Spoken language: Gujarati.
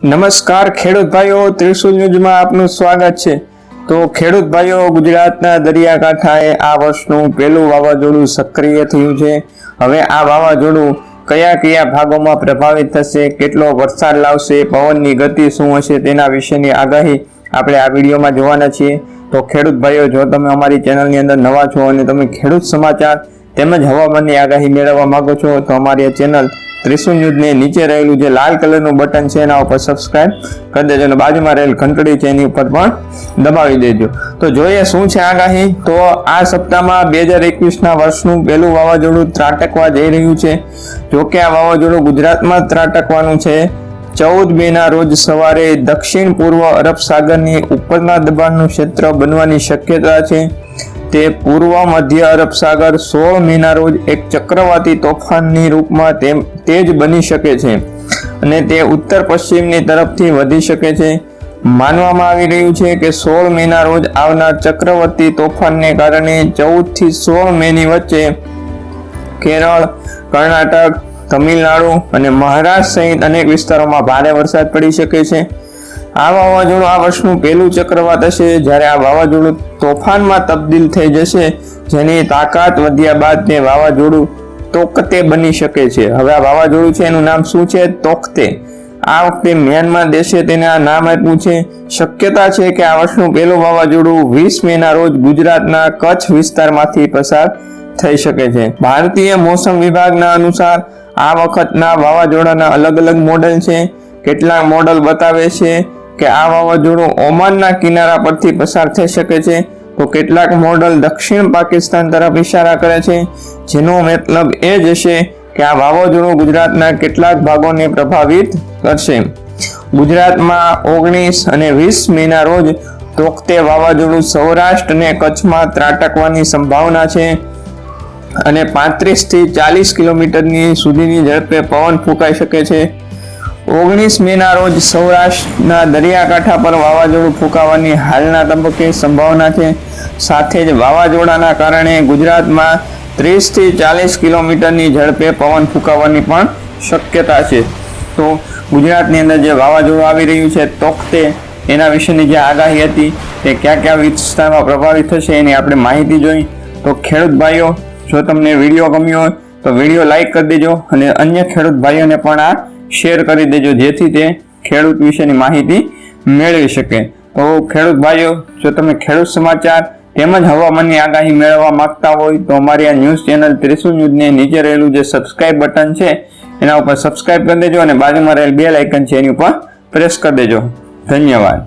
નમસ્કાર ખેડૂત ભાઈઓ, ત્રિશુલ ન્યૂઝમાં આપનું સ્વાગત છે। તો ખેડૂત ભાઈઓ, ગુજરાતના દરિયાકાંઠાએ આ વર્ષનું પહેલું વાવાઝોડું સક્રિય થયું છે। હવે આ વાવાઝોડું કયા કયા ભાગોમાં પ્રભાવિત થશે, કેટલો વરસાદ લાવશે, પવનની ગતિ શું હશે, તેના વિશેની આગાહી આપણે આ વિડીયોમાં જોવાના છીએ। તો ખેડૂત ભાઈઓ, જો તમે અમારી ચેનલની અંદર નવા છો અને તમે ખેડૂત સમાચાર તેમજ હવામાનની આગાહી મેળવવા માંગો છો તો અમારી આ ચેનલ ત્રિશુલ ન્યૂઝને નીચે રહેલું જે લાલ કલરનું બટન છે એના ઉપર સબસ્ક્રાઇબ કરી દેજો અને બાજુમાં રહેલ ઘંટડી છે એની ઉપર પણ દબાવી દેજો। તો જોઈએ શું છે આગાહી। તો આ સપ્તાહમાં 2021ના વર્ષનું પહેલું વાવાઝોડું ત્રાટકવા જઈ રહ્યું છે। જો કે આ વાવાઝોડું ગુજરાતમાં ત્રાટકવાનું છે 14 મેના રોજ સવારે દક્ષિણ પૂર્વ અરબ સાગરની ઉપરના દબાણનું ક્ષેત્ર બનવાની શક્યતા છે। તે પૂર્વ મધ્ય અરબ સાગર 16 મેના રોજ એક ચક્રવાતી તોફાનની રૂપમાં તેજ બની શકે છે અને તે ઉત્તર પશ્ચિમની તરફથી વધી શકે છે। માનવામાં આવી રહ્યું છે કે 16 મેના રોજ આવનાર ચક્રવાતી તોફાનને કારણે 14 થી 16 મેની વચ્ચે કેરળ, કર્ણાટક, તમિલનાડુ અને મહારાષ્ટ્ર સહિત અનેક વિસ્તારોમાં ભારે વરસાદ પડી શકે છે। આ વાવાઝોડું આ વર્ષનું પહેલું ચક્રવાત હશે જ્યારે આ વાવાઝોડું તોફાનમાં તબદીલ થઈ જશે, જેની તાકાત વધ્યા બાદ તે વાવાઝોડું તોકતે બની શકે છે। હવે આ વાવાઝોડું છે એનું નામ શું છે? તોકતે। આ વખતે મ્યાનમાર દેશે તેને આ નામ આપ્યું છે। શક્યતા છે કે આ વર્ષનું પહેલું વાવાઝોડું 20 મેના રોજ ગુજરાતના કચ્છ વિસ્તારમાંથી પસાર થઈ શકે છે। ભારતીય મોસમ વિભાગના અનુસાર આ વખતના વાવાઝોડાના અલગ અલગ મોડેલ છે। કેટલાક મોડેલ બતાવે છે કે આ વાવાઝોડું ઓમાનના કિનારા પરથી પસાર થઈ શકે છે, તો કેટલાક મોડેલ દક્ષિણ પાકિસ્તાન તરફ ઇશારા કરે છે, જેનો મતલબ એ જ હશે કે આ વાવાઝોડું ગુજરાતના કેટલાક ભાગોને પ્રભાવિત કરશે। ગુજરાતમાં 19 અને 20 મેના રોજ તોકતે વાવાઝોડું સૌરાષ્ટ્ર અને કચ્છમાં ત્રાટકવાની સંભાવના છે અને 35 થી 40 કિલોમીટરની સુધીની ઝડપે પવન ફૂંકાઈ શકે છે। 19 મેના રોજ સૌરાષ્ટ્રના દરિયાકાંઠા પર વાવાઝોડું ફૂંકાવાની હાલના તબક્કે સંભાવના છે। સાથે જ વાવાઝોડાના કારણે ગુજરાતમાં 30 થી 40 કિલોમીટરની ઝડપે પવન ફૂંકાવાની પણ શક્યતા છે। તો ગુજરાતની અંદર જે વાવાઝોડું આવી રહ્યું છે તોકતે, એના વિશેની જે આગાહી હતી તે કયા કયા વિસ્તારમાં પ્રભાવિત થશે એની આપણે માહિતી જોઈ। તો ખેડૂત ભાઈઓ, જો તમને વિડીયો ગમ્યો હોય તો વિડીયો લાઈક કરી દેજો અને અન્ય ખેડૂત ભાઈઓને પણ આ શેર કરી દેજો, જેથી તે ખેડૂત વિશેની માહિતી મેળવી શકે। તો ખેડૂત ભાઈઓ, જો તમે ખેડૂત સમાચાર તેમજ હવામાનની આગાહી મેળવવા માંગતા હોય તો અમારી આ ન્યૂઝ ચેનલ ત્રિશુલ ન્યૂઝને નીચે રહેલું જે સબસ્ક્રાઇબ બટન છે એના ઉપર સબસ્ક્રાઇબ કરી દેજો અને બાજુમાં રહેલ બેલ આઇકન છે એની ઉપર પ્રેસ કરી દેજો। ધન્યવાદ।